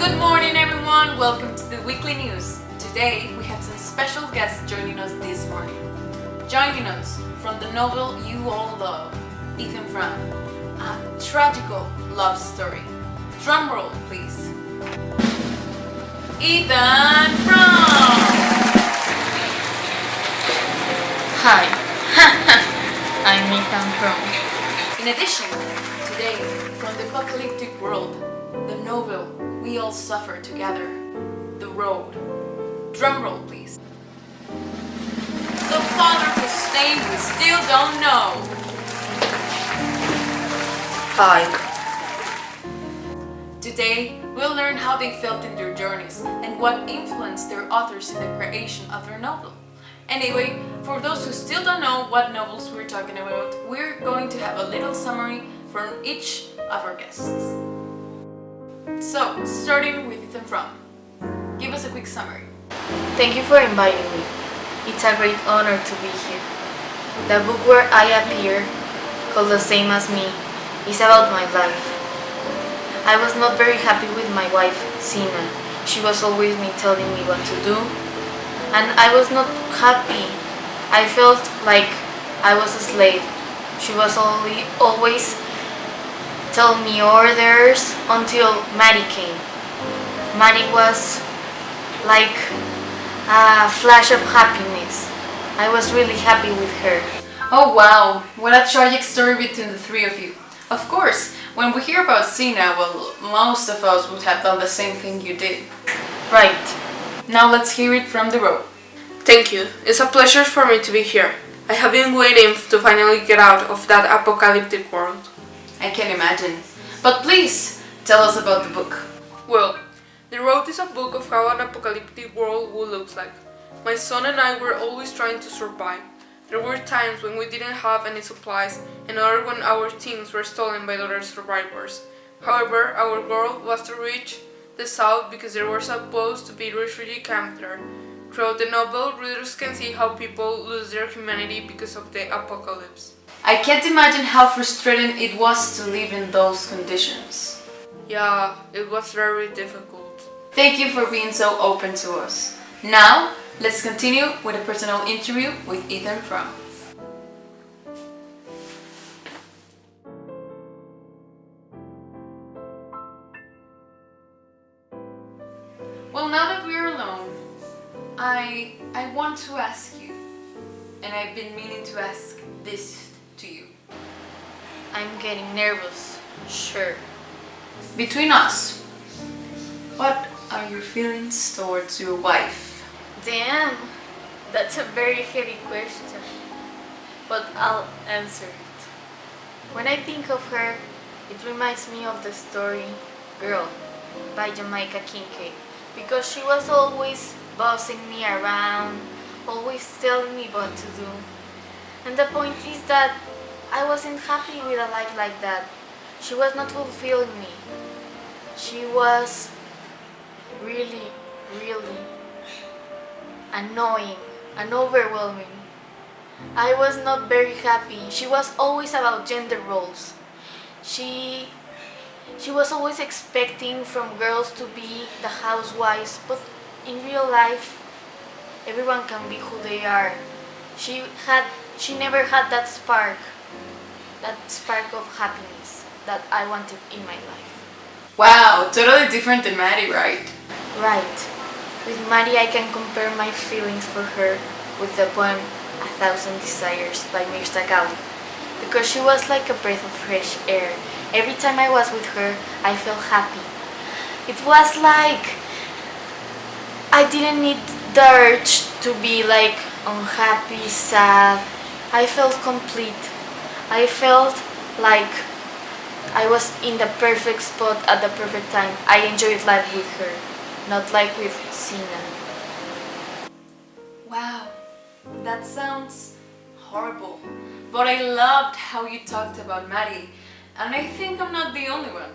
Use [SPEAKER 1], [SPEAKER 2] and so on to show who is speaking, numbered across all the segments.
[SPEAKER 1] Good morning, everyone. Welcome to the weekly news. Today we have some special guests joining us this morning. Joining us from the novel you all love, Ethan Frome, a tragical love story. Drum roll, please. Ethan Frome.
[SPEAKER 2] Hi, I'm Ethan Frome.
[SPEAKER 1] In addition, today from the apocalyptic world, the novel we all suffer together, The Road. Drum roll, please. The father whose name we still don't know.
[SPEAKER 2] Hi.
[SPEAKER 1] Today, we'll learn how they felt in their journeys and what influenced their authors in the creation of their novel. Anyway, for those who still don't know what novels we're talking about, we're going to have a little summary from each of our guests. So, starting with Ethan Frome. Give us a quick summary.
[SPEAKER 2] Thank you for inviting me. It's a great honor to be here. The book where I appear, called The Same as Me, is about my life. I was not very happy with my wife, Sina. She was always telling me what to do, and I was not happy. I felt like I was a slave. She was always telling me orders until Maddie came. Maddie was like a flash of happiness. I was really happy with her.
[SPEAKER 1] Oh wow, what a tragic story between the three of you. Of course, when we hear about Sina, well, most of us would have done the same thing you did.
[SPEAKER 2] Right.
[SPEAKER 1] Now let's hear it from The Road.
[SPEAKER 3] Thank you. It's a pleasure for me to be here. I have been waiting to finally get out of that apocalyptic world.
[SPEAKER 1] I can imagine. But please, tell us about the book.
[SPEAKER 3] Well, The Road is a book of how an apocalyptic world would look like. My son and I were always trying to survive. There were times when we didn't have any supplies, and others when our things were stolen by other survivors. However, our goal was to reach the south because there was supposed to be a refugee camp there. Throughout the novel, readers can see how people lose their humanity because of the apocalypse.
[SPEAKER 1] I can't imagine how frustrating it was to live in those conditions.
[SPEAKER 3] Yeah, it was very difficult.
[SPEAKER 1] Thank you for being so open to us. Now, let's continue with a personal interview with Ethan Frome. Well, now that we're alone, I want to ask you, and I've been meaning to ask this to you.
[SPEAKER 2] I'm getting nervous. Sure.
[SPEAKER 1] Between us, what are your feelings towards your wife?
[SPEAKER 2] Damn, that's a very heavy question. But I'll answer it. When I think of her, it reminds me of the story Girl by Jamaica Kincaid, because she was always bossing me around, always telling me what to do. And the point is that I wasn't happy with a life like that. She was not fulfilling me. She was really, really annoying and overwhelming. I was not very happy. She was always about gender roles. She was always expecting from girls to be the housewives, but in real life, everyone can be who they are. She never had that spark of happiness that I wanted in my life.
[SPEAKER 1] Wow, totally different than Maddie, right?
[SPEAKER 2] Right. With Maddie, I can compare my feelings for her with the poem A Thousand Desires by Mirza Ghalib, because she was like a breath of fresh air. Every time I was with her, I felt happy. It was like I didn't need the urge to be like unhappy, sad. I felt complete. I felt like I was in the perfect spot at the perfect time. I enjoyed life with her, not like with Sina.
[SPEAKER 1] Wow, that sounds horrible. But I loved how you talked about Maddie, and I think I'm not the only one.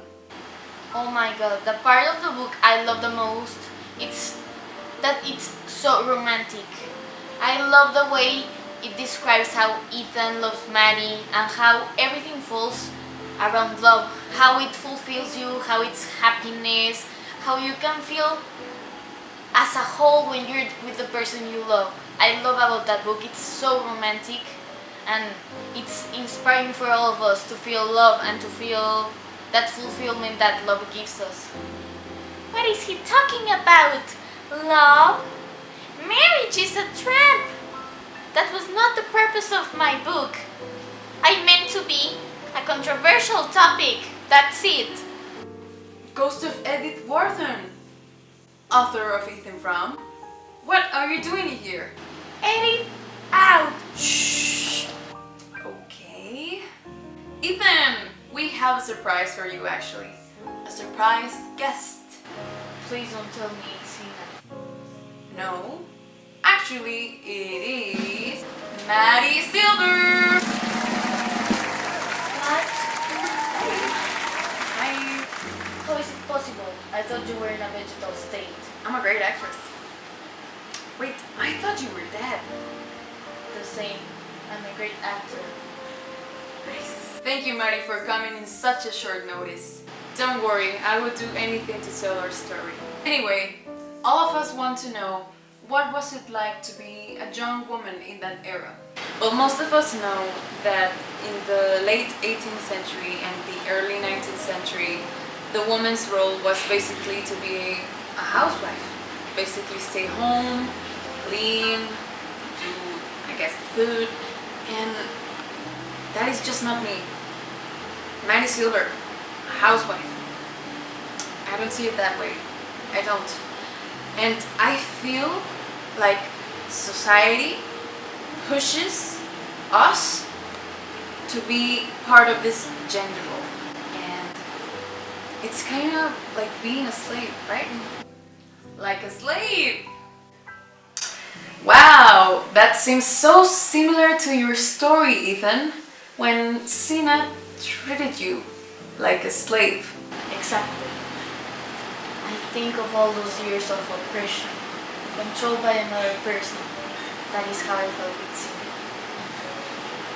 [SPEAKER 2] Oh my god, the part of the book I love the most, it's that it's so romantic. I love the way it describes how Ethan loves Maddie and how everything falls around love, how it fulfills you, how it's happiness, how you can feel as a whole when you're with the person you love. I love about that book. It's so romantic and it's inspiring for all of us to feel love and to feel that fulfillment that love gives us. What is he talking about? Love? Marriage is a trap. That was not the purpose of my book. I meant to be a controversial topic. That's it.
[SPEAKER 1] Ghost of Edith Wharton, author of Ethan Frome. What are you doing here?
[SPEAKER 2] Edit out. Shh.
[SPEAKER 1] Okay. Ethan, we have a surprise for you actually. A surprise guest.
[SPEAKER 2] Please don't tell me it's Hina.
[SPEAKER 1] No, actually it is Maddie Silver.
[SPEAKER 2] What?
[SPEAKER 1] I,
[SPEAKER 2] How is it possible? I thought you were in a vegetal state.
[SPEAKER 1] I'm a great actress. Wait, I thought you were dead.
[SPEAKER 2] The same. I'm a great actor.
[SPEAKER 1] Nice. Thank you, Maddie, for coming in such a short notice. Don't worry, I would do anything to tell our story. Anyway, all of us want to know, what was it like to be a young woman in that era? Well, most of us know that in the late 18th century and the early 19th century, the woman's role was basically to be a housewife. Basically stay home, clean, do, I guess, the food, and that is just not me. Maddie Silver, a housewife. I don't see it that way. I don't. And I feel like society pushes us to be part of this gender role. And it's kind of like being a slave, right? Like a slave. Wow, that seems so similar to your story, Ethan, when Sina treated you like a slave.
[SPEAKER 2] Exactly. I think of all those years of oppression, controlled by another person. That is how I felt with Sina.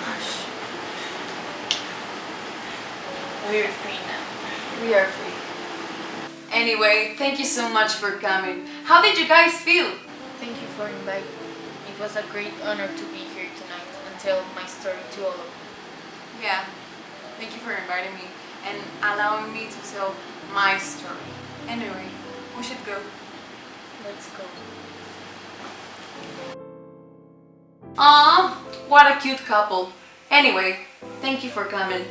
[SPEAKER 1] Hush.
[SPEAKER 2] We're free now.
[SPEAKER 1] We are free. Anyway, thank you so much for coming. How did you guys feel?
[SPEAKER 2] Thank you for inviting me. It was a great honor to be here tonight and tell my story to all of you.
[SPEAKER 1] Yeah, thank you for inviting me and allowing me to tell my story. Anyway, we should go.
[SPEAKER 2] Let's go.
[SPEAKER 1] Aw, what a cute couple. Anyway, thank you for coming.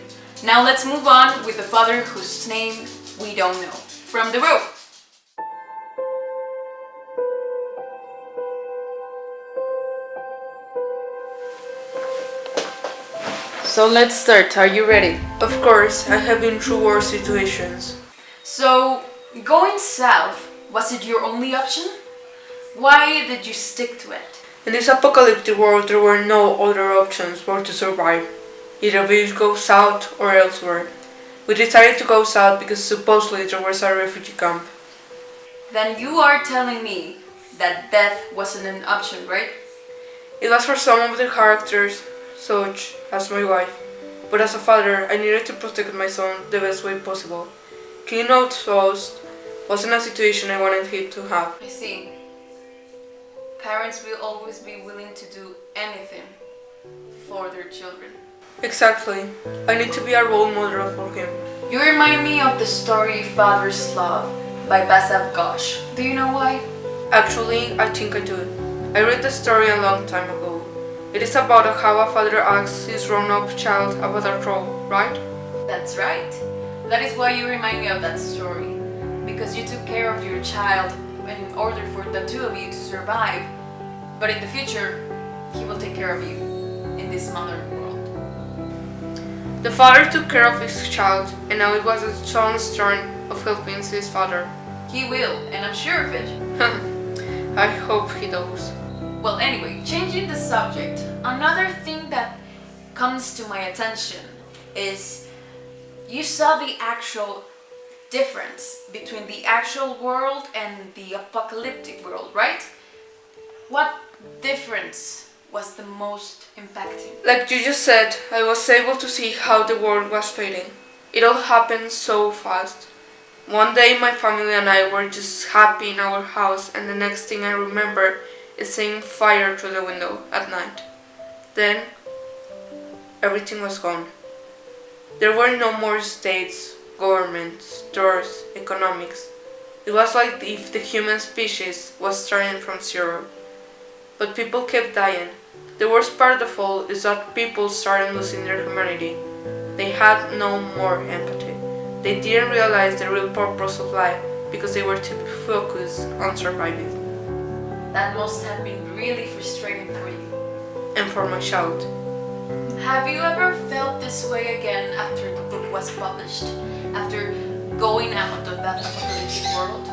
[SPEAKER 1] Now let's move on with the father whose name we don't know. From the rope. So let's start. Are you ready?
[SPEAKER 3] Of course, I have been through worse situations.
[SPEAKER 1] So, going south, was it your only option? Why did you stick to it?
[SPEAKER 3] In this apocalyptic world, there were no other options for to survive. Either we go south or elsewhere. We decided to go south because supposedly there was a refugee camp.
[SPEAKER 1] Then you are telling me that death wasn't an option, right?
[SPEAKER 3] It was for some of the characters, such as my wife. But as a father, I needed to protect my son the best way possible. Killing outposts wasn't a situation I wanted him to have.
[SPEAKER 1] I see. Parents will always be willing to do anything for their children.
[SPEAKER 3] Exactly. I need to be a role model for him.
[SPEAKER 1] You remind me of the story Father's Love by Basav Ghosh. Do you know why?
[SPEAKER 3] Actually, I think I do. I read the story a long time ago. It is about how a father asks his grown-up child about a role, right?
[SPEAKER 1] That's right. That is why you remind me of that story. Because you took care of your child in order for the two of you to survive. But in the future, he will take care of you in this modern world.
[SPEAKER 3] The father took care of his child, and now it was his son's turn of helping his father.
[SPEAKER 1] He will, and I'm sure of it.
[SPEAKER 3] I hope he does.
[SPEAKER 1] Well, anyway, changing the subject, another thing that comes to my attention is you saw the actual difference between the actual world and the apocalyptic world, right? What difference was the most impacting?
[SPEAKER 3] Like you just said, I was able to see how the world was fading. It all happened so fast. One day my family and I were just happy in our house, and the next thing I remember is seeing fire through the window at night. Then everything was gone. There were no more states, governments, stores, economics. It was like if the human species was starting from zero. But people kept dying. The worst part of all is that people started losing their humanity. They had no more empathy. They didn't realize the real purpose of life because they were too focused on surviving.
[SPEAKER 1] That must have been really frustrating for you.
[SPEAKER 3] And for my child.
[SPEAKER 1] Have you ever felt this way again after the book was published? After going out of that apocalyptic world?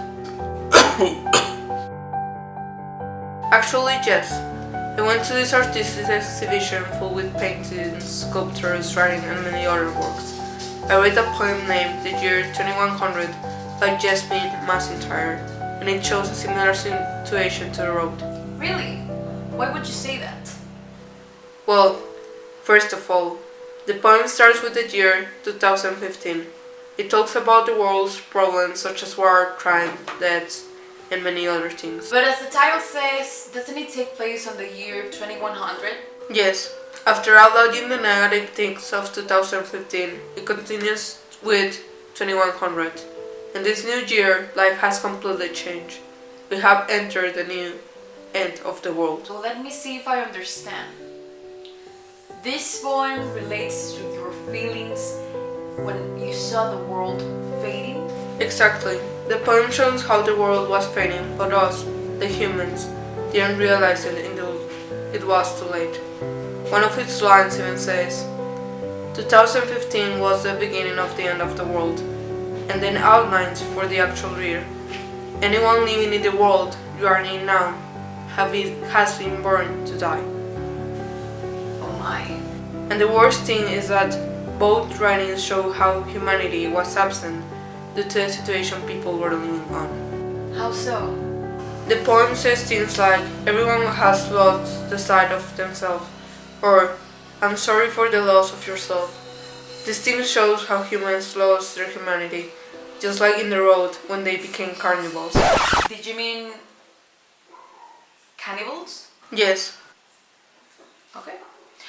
[SPEAKER 3] Actually, yes. I went to this artistic exhibition full with paintings, sculptures, writing, and many other works. I read a poem named The Year 2100 by Jasmine Macintyre, and it shows a similar situation to the road.
[SPEAKER 1] Really? Why would you say that?
[SPEAKER 3] Well, first of all, the poem starts with the year 2015. It talks about the world's problems such as war, crime, deaths, and many other things.
[SPEAKER 1] But as the title says, doesn't it take place on the year 2100?
[SPEAKER 3] Yes, after outlining the negative things of 2015, it continues with 2100. In this new year, life has completely changed. We have entered the new end of the world.
[SPEAKER 1] So let me see if I understand. This poem relates to your feelings when you saw the world fading?
[SPEAKER 3] Exactly. The poem shows how the world was fading, but us, the humans, didn't realize it until it was too late. One of its lines even says, 2015 was the beginning of the end of the world, and then outlines for the actual year. Anyone living in the world you are in now has been born to die.
[SPEAKER 1] Oh my.
[SPEAKER 3] And the worst thing is that both writings show how humanity was absent due to the situation people were living on.
[SPEAKER 1] How so?
[SPEAKER 3] The poem says things like, everyone has lost the sight of themselves, or I'm sorry for the loss of yourself. This thing shows how humans lost their humanity, just like in the road when they became carnivals.
[SPEAKER 1] Did you mean cannibals?
[SPEAKER 3] Yes.
[SPEAKER 1] Okay.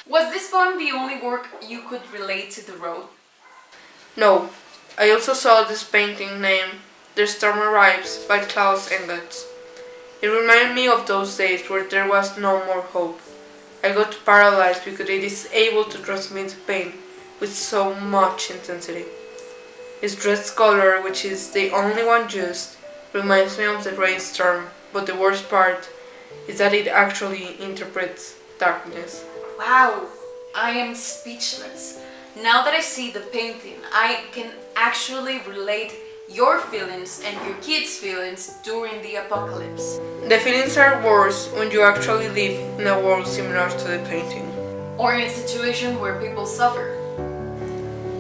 [SPEAKER 1] Was this poem the only work you could relate to the road?
[SPEAKER 3] No. I also saw this painting named The Storm Arrives by Klaus Engels. It reminded me of those days where there was no more hope. I got paralyzed because it is able to transmit pain with so much intensity. Its red color, which is the only one used, reminds me of the rainstorm, but the worst part is that it actually interprets darkness.
[SPEAKER 1] Wow, I am speechless. Now that I see the painting, I can actually relate your feelings and your kids' feelings during the apocalypse.
[SPEAKER 3] The feelings are worse when you actually live in a world similar to the painting.
[SPEAKER 1] Or in a situation where people suffer.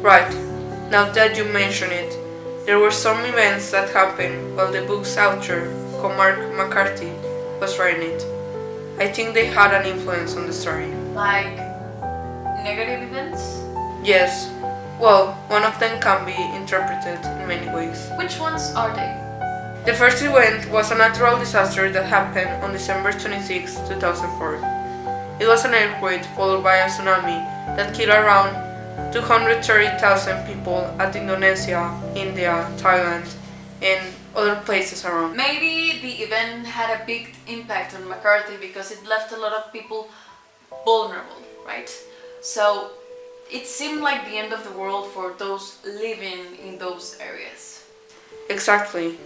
[SPEAKER 3] Right, now that you mention it, there were some events that happened while the book's author, Cormac McCarthy, was writing it. I think they had an influence on the story.
[SPEAKER 1] Like negative events?
[SPEAKER 3] Yes, well, one of them can be interpreted in many ways.
[SPEAKER 1] Which ones are they?
[SPEAKER 3] The first event was a natural disaster that happened on December 26, 2004. It was an earthquake followed by a tsunami that killed around 230,000 people at Indonesia, India, Thailand, and other places around.
[SPEAKER 1] Maybe the event had a big impact on McCarthy because it left a lot of people vulnerable, right? So it seemed like the end of the world for those living in those areas.
[SPEAKER 3] Exactly.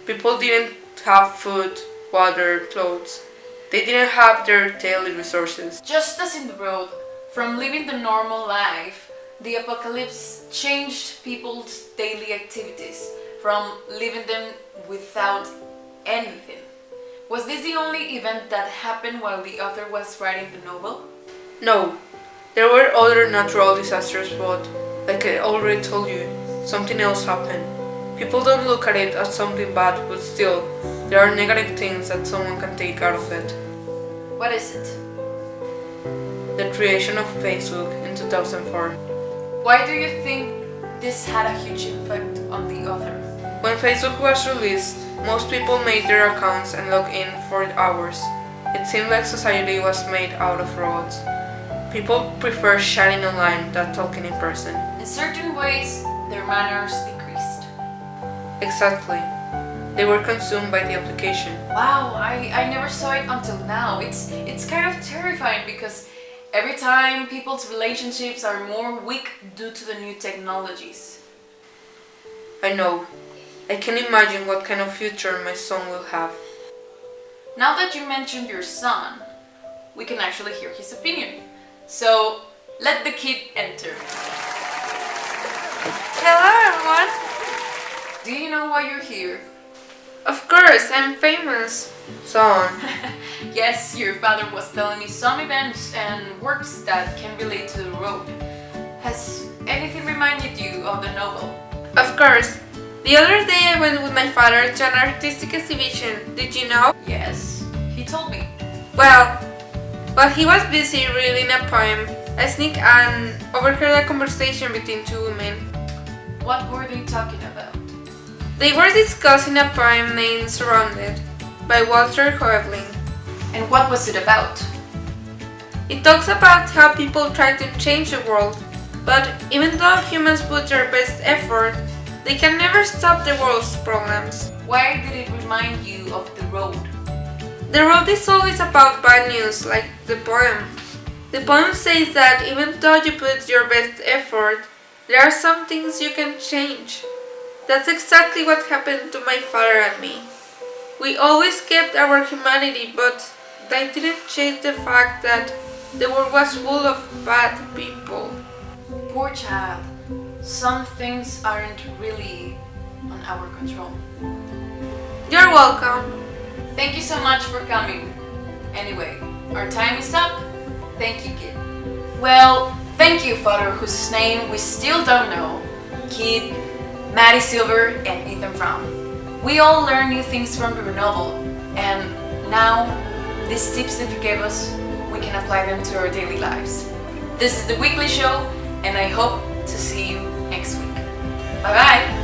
[SPEAKER 3] People didn't have food, water, clothes. They didn't have their daily resources.
[SPEAKER 1] Just as in the road, from living the normal life, the apocalypse changed people's daily activities, from living them without anything. Was this the only event that happened while the author was writing the novel?
[SPEAKER 3] No, there were other natural disasters, but, like I already told you, something else happened. People don't look at it as something bad, but still, there are negative things that someone can take out of it.
[SPEAKER 1] What is it?
[SPEAKER 3] The creation of Facebook in 2004.
[SPEAKER 1] Why do you think this had a huge impact on the author?
[SPEAKER 3] When Facebook was released, most people made their accounts and logged in for hours. It seemed like society was made out of robots. People prefer chatting online than talking in person.
[SPEAKER 1] In certain ways, their manners decreased.
[SPEAKER 3] Exactly. They were consumed by the application.
[SPEAKER 1] Wow, I never saw it until now. It's kind of terrifying because every time people's relationships are more weak due to the new technologies.
[SPEAKER 3] I know. I can imagine what kind of future my son will have.
[SPEAKER 1] Now that you mentioned your son, we can actually hear his opinion. So, let the kid enter.
[SPEAKER 3] Hello everyone!
[SPEAKER 1] Do you know why you're here?
[SPEAKER 3] Of course, I'm famous. Son.
[SPEAKER 1] Yes, your father was telling me some events and works that can relate to the road. Has anything reminded you of the novel?
[SPEAKER 3] Of course. The other day I went with my father to an artistic exhibition. Did you know?
[SPEAKER 1] Yes, he told me.
[SPEAKER 3] Well, while he was busy reading a poem, I sneaked and overheard a conversation between two women.
[SPEAKER 1] What were they talking about?
[SPEAKER 3] They were discussing a poem named Surrounded by Walter Hoevling.
[SPEAKER 1] And what was it about?
[SPEAKER 3] It talks about how people try to change the world, but even though humans put their best effort, they can never stop the world's problems.
[SPEAKER 1] Why did it remind you of the road?
[SPEAKER 3] The road is always about bad news, like the poem. The poem says that even though you put your best effort, there are some things you can change. That's exactly what happened to my father and me. We always kept our humanity, but that didn't change the fact that the world was full of bad people.
[SPEAKER 1] Poor child. Some things aren't really on our control.
[SPEAKER 3] You're welcome.
[SPEAKER 1] Thank you so much for coming. Anyway, our time is up. Thank you, kid. Well, thank you, father, whose name we still don't know. Kid, Maddie Silver, and Ethan Fromm. We all learn new things from your novel, and now these tips that you gave us, we can apply them to our daily lives. This is the weekly show, and I hope to see you next week. Bye bye!